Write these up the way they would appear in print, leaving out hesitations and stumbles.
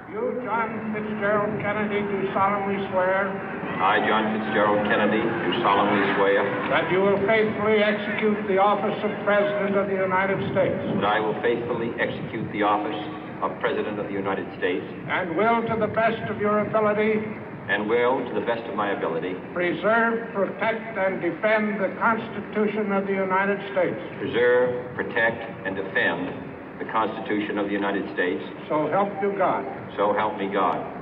You, John Fitzgerald Kennedy, do solemnly swear I, John Fitzgerald Kennedy, do solemnly swear that you will faithfully execute the office of President of the United States that I will faithfully execute the office of President of the United States and will, to the best of your ability, and will, to the best of my ability, preserve, protect, and defend the Constitution of the United States. preserve, protect, and defend the Constitution of the United States. So help you God. So help me God.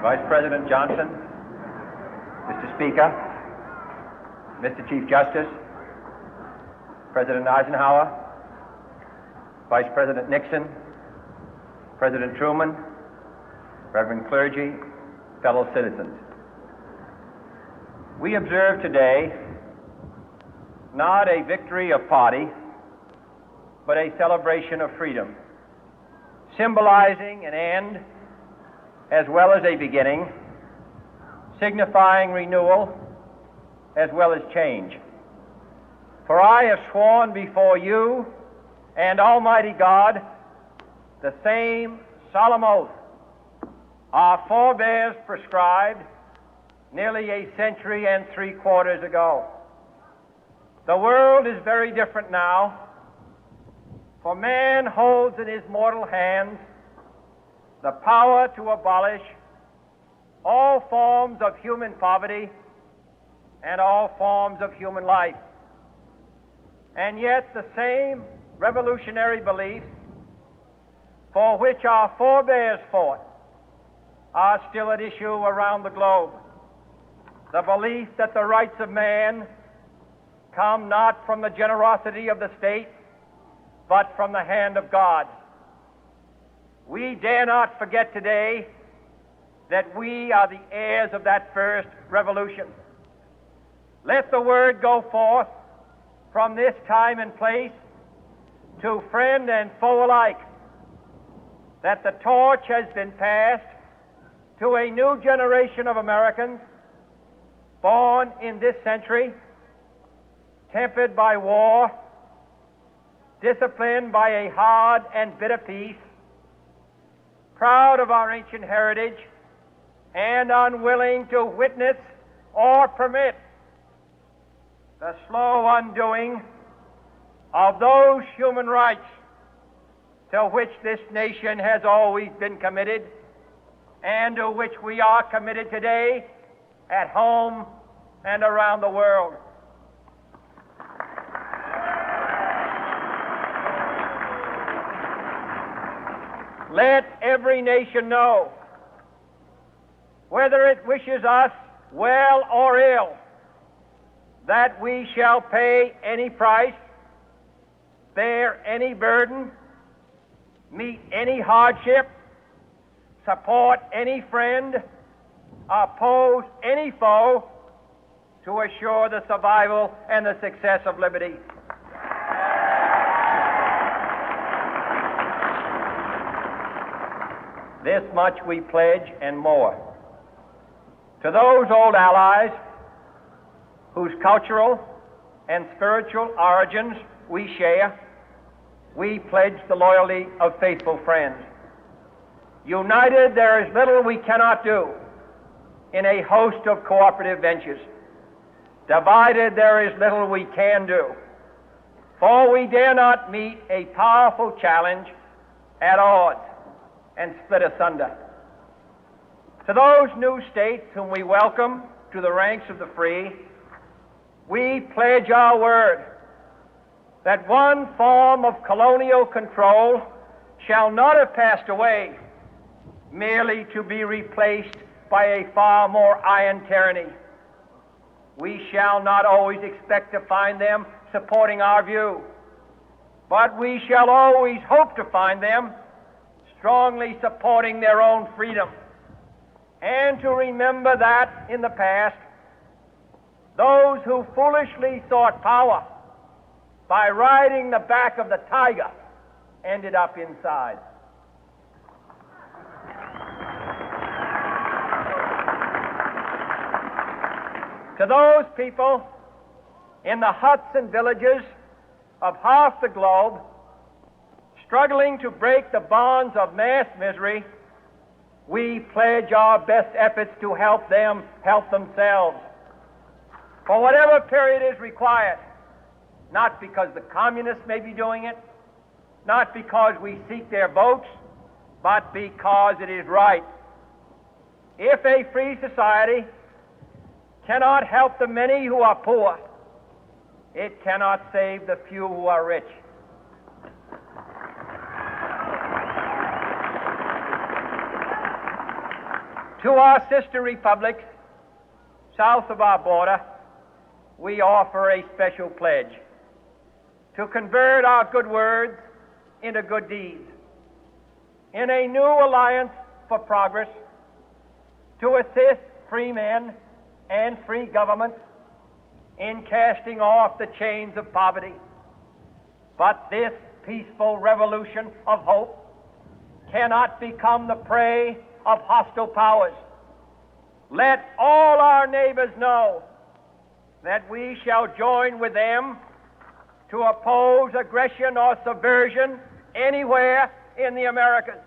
Vice President Johnson, Mr. Speaker, Mr. Chief Justice, President Eisenhower, Vice President Nixon, President Truman, Reverend clergy, fellow citizens. We observe today not a victory of party, but a celebration of freedom, symbolizing an end as well as a beginning, signifying renewal as well as change. For I have sworn before you and Almighty God the same solemn oath our forebears prescribed nearly a century and 3/4 ago. The world is very different now, for man holds in his mortal hands the power to abolish all forms of human poverty and all forms of human life. And yet the same revolutionary beliefs for which our forebears fought are still at issue around the globe. The belief that the rights of man come not from the generosity of the state, but from the hand of God. We dare not forget today that we are the heirs of that first revolution. Let the word go forth from this time and place to friend and foe alike that the torch has been passed to a new generation of Americans born in this century, tempered by war, disciplined by a hard and bitter peace, proud of our ancient heritage, and unwilling to witness or permit the slow undoing of those human rights to which this nation has always been committed and to which we are committed today at home and around the world. Let every nation know, whether it wishes us well or ill, that we shall pay any price, bear any burden, meet any hardship, support any friend, oppose any foe to assure the survival and the success of liberty. This much we pledge and more. To those old allies whose cultural and spiritual origins we share, we pledge the loyalty of faithful friends. United, there is little we cannot do in a host of cooperative ventures. Divided, there is little we can do, for we dare not meet a powerful challenge at odds and split asunder. To those new states whom we welcome to the ranks of the free, we pledge our word that one form of colonial control shall not have passed away, merely to be replaced by a far more iron tyranny. We shall not always expect to find them supporting our view, but we shall always hope to find them strongly supporting their own freedom, and to remember that in the past, those who foolishly sought power by riding the back of the tiger ended up inside. To those people in the huts and villages of half the globe struggling to break the bonds of mass misery, we pledge our best efforts to help them help themselves for whatever period is required, not because the communists may be doing it, not because we seek their votes, but because it is right. If a free society cannot help the many who are poor, it cannot save the few who are rich. To our sister republics south of our border, we offer a special pledge to convert our good words into good deeds, in a new alliance for progress, to assist free men and free governments in casting off the chains of poverty. But this peaceful revolution of hope cannot become the prey of hostile powers. Let all our neighbors know that we shall join with them to oppose aggression or subversion anywhere in the Americas.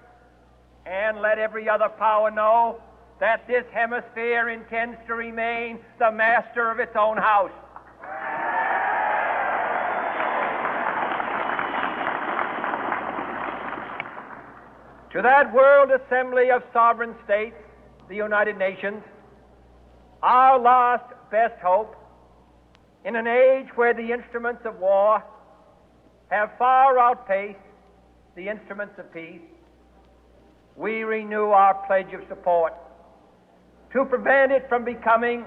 And let every other power know that this hemisphere intends to remain the master of its own house. To that World Assembly of Sovereign States, the United Nations, our last best hope, in an age where the instruments of war have far outpaced the instruments of peace, we renew our pledge of support to prevent it from becoming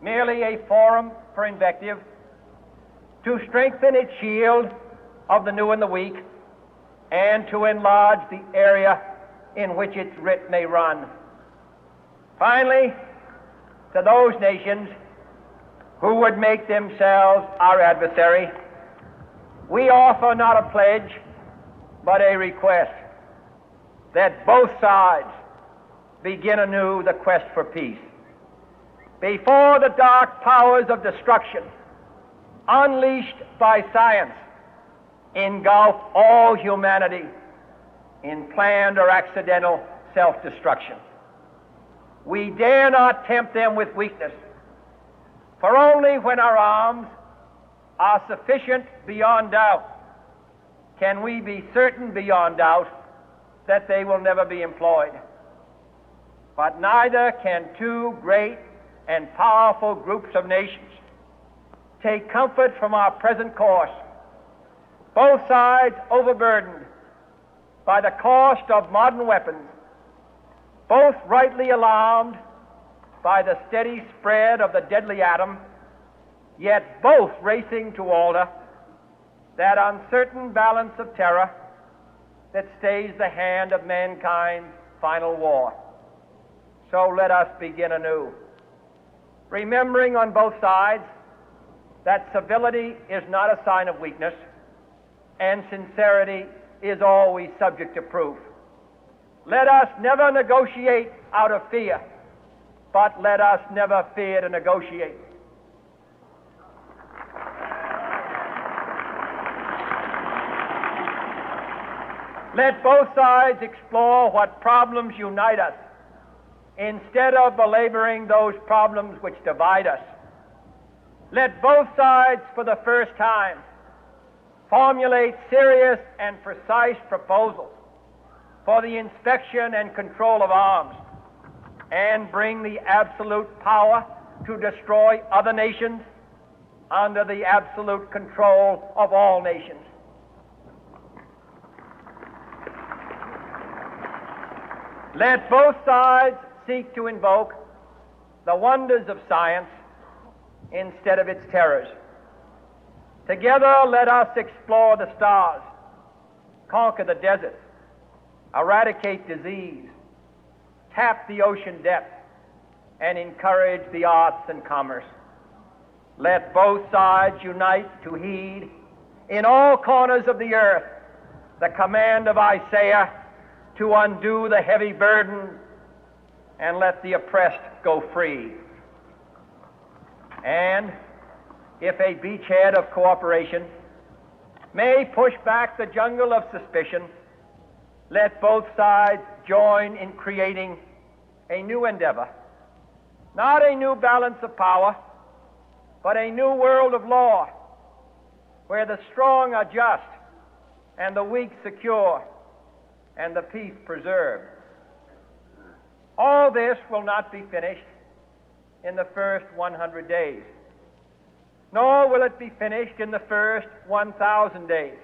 merely a forum for invective, to strengthen its shield of the new and the weak, and to enlarge the area in which its writ may run. Finally, to those nations who would make themselves our adversary, we offer not a pledge, but a request that both sides begin anew the quest for peace. Before the dark powers of destruction, unleashed by science, engulf all humanity in planned or accidental self-destruction, we dare not tempt them with weakness, for only when our arms are sufficient beyond doubt can we be certain beyond doubt that they will never be employed. But neither can two great and powerful groups of nations take comfort from our present course, both sides overburdened by the cost of modern weapons, both rightly alarmed by the steady spread of the deadly atom, yet both racing to alter that uncertain balance of terror that stays the hand of mankind's final war. So let us begin anew, remembering on both sides that civility is not a sign of weakness, and sincerity is always subject to proof. Let us never negotiate out of fear, but let us never fear to negotiate. Let both sides explore what problems unite us, instead of belaboring those problems which divide us. Let both sides, for the first time, formulate serious and precise proposals for the inspection and control of arms, and bring the absolute power to destroy other nations under the absolute control of all nations. Let both sides seek to invoke the wonders of science instead of its terrors. Together, let us explore the stars, conquer the deserts, eradicate disease, tap the ocean depth, and encourage the arts and commerce. Let both sides unite to heed in all corners of the earth the command of Isaiah to undo the heavy burden and let the oppressed go free. And if a beachhead of cooperation may push back the jungle of suspicion, let both sides join in creating a new endeavor, not a new balance of power, but a new world of law, where the strong are just and the weak secure and the peace preserved. All this will not be finished in the first 100 days, nor will it be finished in the first 1,000 days,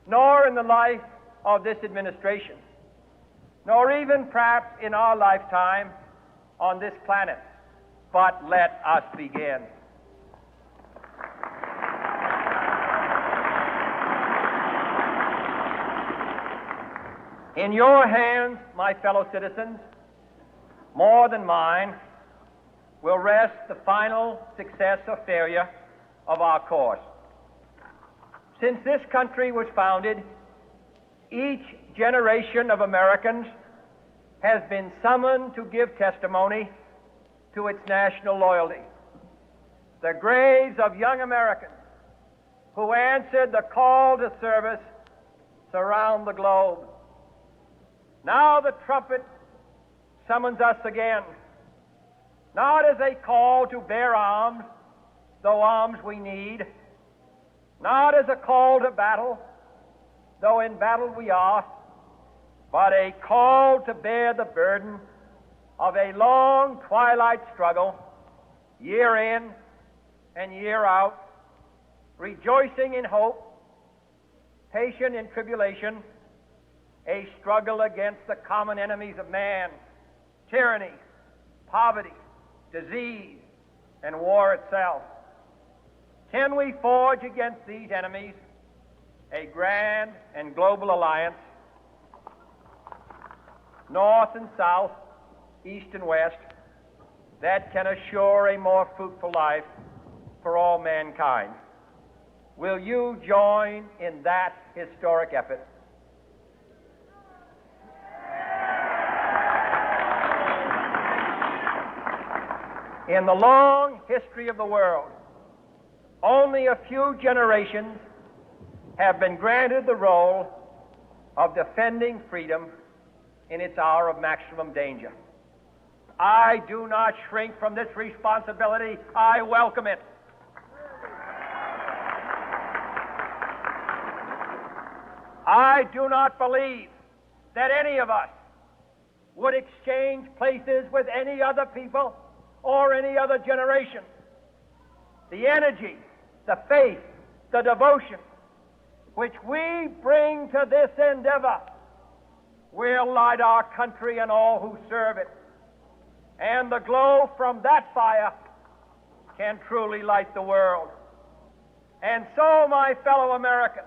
nor in the life of this administration, nor even perhaps in our lifetime on this planet. But let us begin. In your hands, my fellow citizens, more than mine, will rest the final success or failure of our course. Since this country was founded, each generation of Americans has been summoned to give testimony to its national loyalty. The graves of young Americans who answered the call to service surround the globe. Now the trumpet summons us again, not as a call to bear arms, though arms we need, not as a call to battle, though in battle we are, but a call to bear the burden of a long twilight struggle, year in and year out, rejoicing in hope, patient in tribulation, a struggle against the common enemies of man, tyranny, poverty, disease, and war itself. Can we forge against these enemies a grand and global alliance, north and south, east and west, that can assure a more fruitful life for all mankind? Will you join in that historic effort? In the long history of the world, only a few generations have been granted the role of defending freedom in its hour of maximum danger. I do not shrink from this responsibility. I welcome it. I do not believe that any of us would exchange places with any other people or any other generation. The energy, the faith, the devotion which we bring to this endeavor will light our country and all who serve it. And the glow from that fire can truly light the world. And so, my fellow Americans,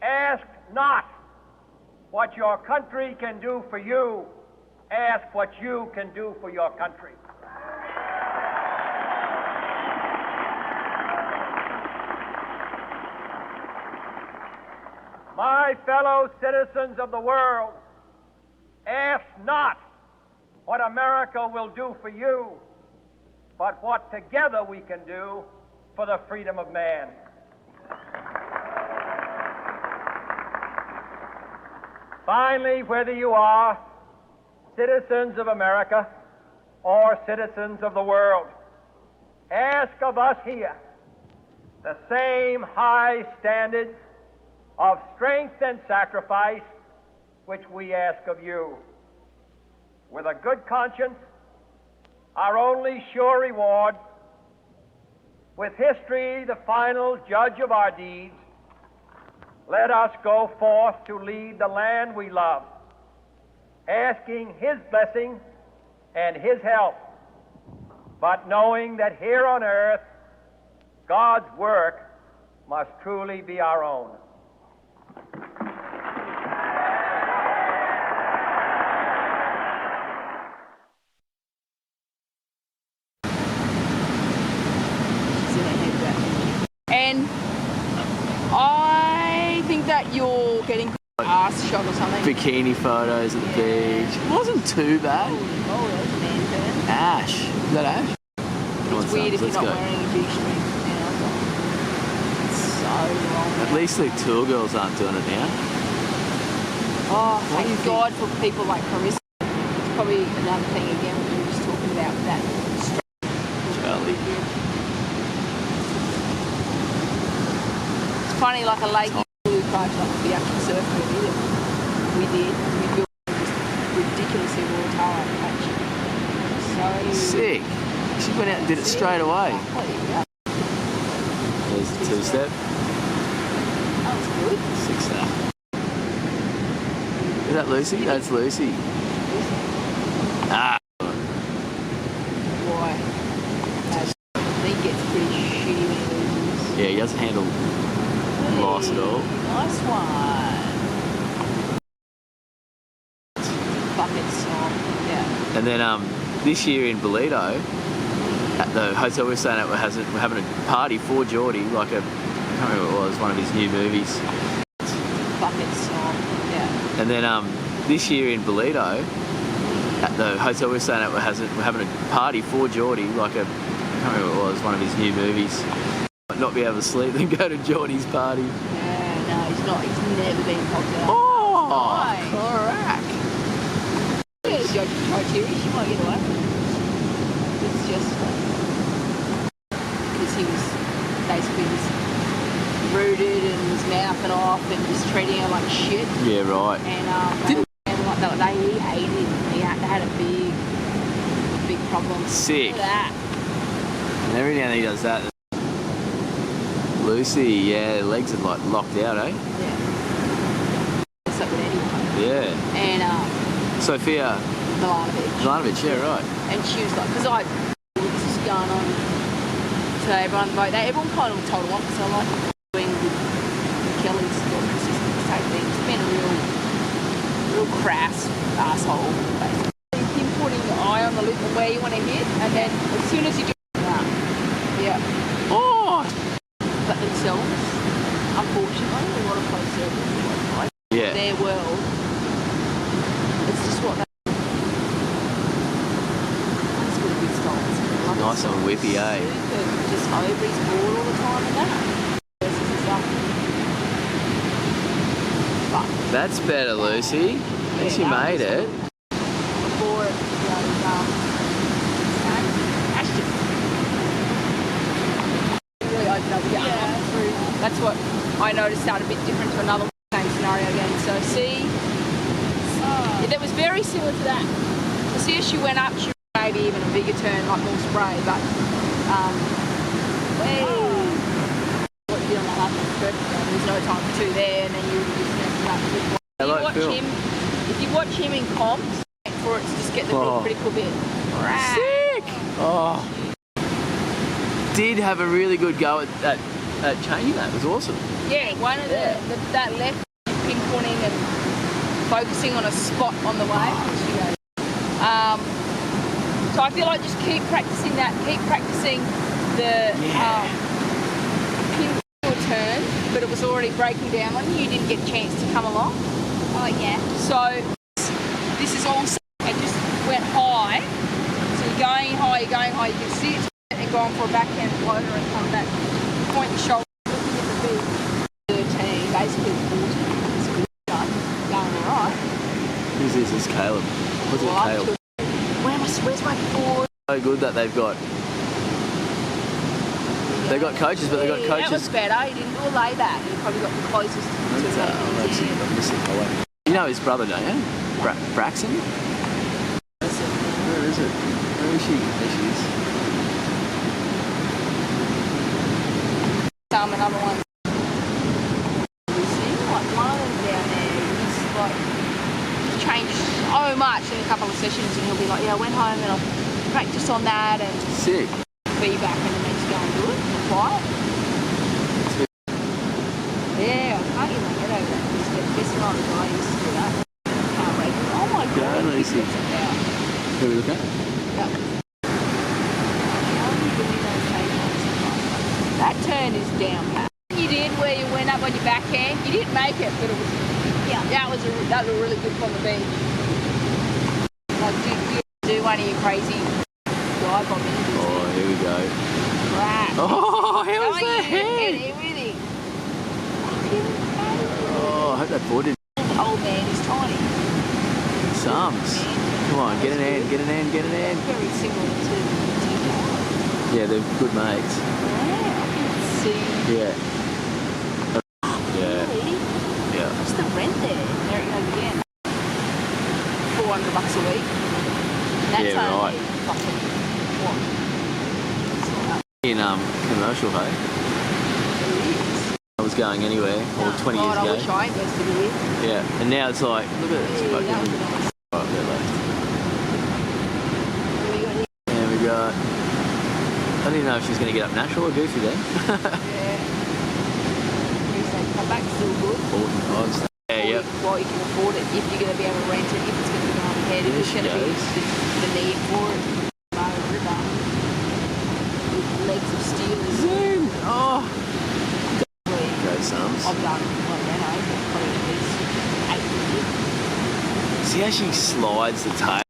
ask not what your country can do for you. Ask what you can do for your country. My fellow citizens of the world, ask not what America will do for you, but what together we can do for the freedom of man. Finally, whether you are citizens of America or citizens of the world, ask of us here the same high standards of strength and sacrifice which we ask of you. With a good conscience, our only sure reward, with history the final judge of our deeds, let us go forth to lead the land we love, asking His blessing and His help, but knowing that here on earth God's work must truly be our own. bikini photos at the beach. It wasn't too bad. Oh, there's a man turn. Ash. Is that Ash? Come on, It's weird if sons, you're let's not go. wearing a G-string now. It's so wrong. At least the tour girls aren't doing it now. Oh, What do you thank think? God for people like Carissa. It's probably another thing again what we were just talking about with that. Charlie. It's funny, like a lake blue card, like the actual surf movie that we did. We built just ridiculously watertight, actually. So Sick. She went out and did it straight away. Yeah, There's the two-step. that was good. Sick stuff. Is that Lucy? That's Lucy. Ah. Boy, I think it's pretty shitty when he loses. Yeah, he doesn't handle loss at all. Nice one. Fucking song. Yeah. And then this year in Bolito, at the hotel we're staying at, we're having a party for Geordie, like I can't remember what it was, one of his new movies. Fucking song. Yeah. And then this year in Bolito, at the hotel we're staying at, we're having a party for Geordie, like I can't remember what it was, one of his new movies. Not be able to sleep, then go to Geordie's party. Yeah, no, he's not. He's never been popular. Oh, Nice. crack. Yeah, Judge Criteria, she might get away. It's just because he was basically just rooted and was mouthing off and just treating her like shit. Yeah, right. And he hated him. They had a big problem. Sick. Look at that. And every now and then he does that. Lucy, yeah, legs are like locked out, eh? Yeah. What's up with anyone? Yeah. And Sophia Milanovic. yeah, right. And she was like, because this is going on to everyone, like, everyone kind of told her off because I like doing with Kelly's same thing. He's been a real crass asshole, basically. Him putting the eye on the loop of where you want to hit, and then as soon as you do that, yeah. Oh! But themselves, unfortunately, a lot of close circles, like Yeah. their world, it's just what they. That's got a good style. Nice and whippy, eh? Just over his board all the time and that. But That's better, Lucy. At least you made it. before it, Ashton. Really opened up your arms through. That's what I noticed started a bit different to another same scenario again. So see, that was very similar to that. So see, as she went up, she maybe even a bigger turn, like more spray, but what you did on that last one was perfect. There's no time for two there, and then you just messed it up. If you watch him in comps, for it to just get the real critical bit. Sick! Oh. Did have a really good go at changing that. It was awesome. Yeah, one of that left pinpointing and focusing on a spot on the wave. So I feel like just keep practicing that. Keep practicing the pin to a turn, but it was already breaking down on you. You didn't get a chance to come along. Oh yeah. So this is also it just went high. So you're going high. You can see it and go on for a backhand floater and come back. Point your shoulder, looking at the big 13, basically 14. It's good done. Going all right. Who's this? This is Caleb. What's it, Caleb? Where's my board? So good that they've got coaches, but they've got coaches. That was better. He didn't do a layback. He probably got the closest to I'm missing my way. You know his brother, don't you? Braxton? Where is it? Where is she? There she is. Another one. You see, like one of them down there, he's like, he's changed so much in a couple of sessions, and he'll be like, yeah, I went home and I practiced on that and Sick. feedback, and then just go and do it, quiet. Yeah, I can't even get over that. This not the guy used to do that. Can't wait. Oh my Go, god. Lucy. Who are we looking at? Yep. That turn is down pat. You did where you went up on your backhand. You didn't make it, but it was That looked really good from the beach. Like, do one of your crazy dive bombing. Oh, here we go. Crap. Oh, how was Go on, that you head? Get in with him. Oh, I hope that board didn't. Old man is tiny. Sums. Come on, get an hand, get an hand, get an hand. Very similar to TJ. Yeah, they're good mates. Yeah, I can see. Yeah. Yeah. Really? Yeah. What's the rent there? There it goes again. $400 a week. That's Yeah, only right. fucking what? In commercial, hey? It is. I was going anywhere, or 20 years God, ago. I wish I invested in it. Yeah, and now it's like, look at this Yeah, fucking. that was nice. Right there left. What do we got here? And we got. I didn't know if she was going to get up natural or goofy then. Yeah. Come back still good. 40 odds. Yeah, yep. Well, you can afford it if you're going to be able to rent it, if it's going to be going ahead, if There it's she going to be goes. the need for it. Mara River with legs of steel. Zoom! Oh! Where Go, Sums. I've done one Renault, probably at least 8 years. See how she slides the tail?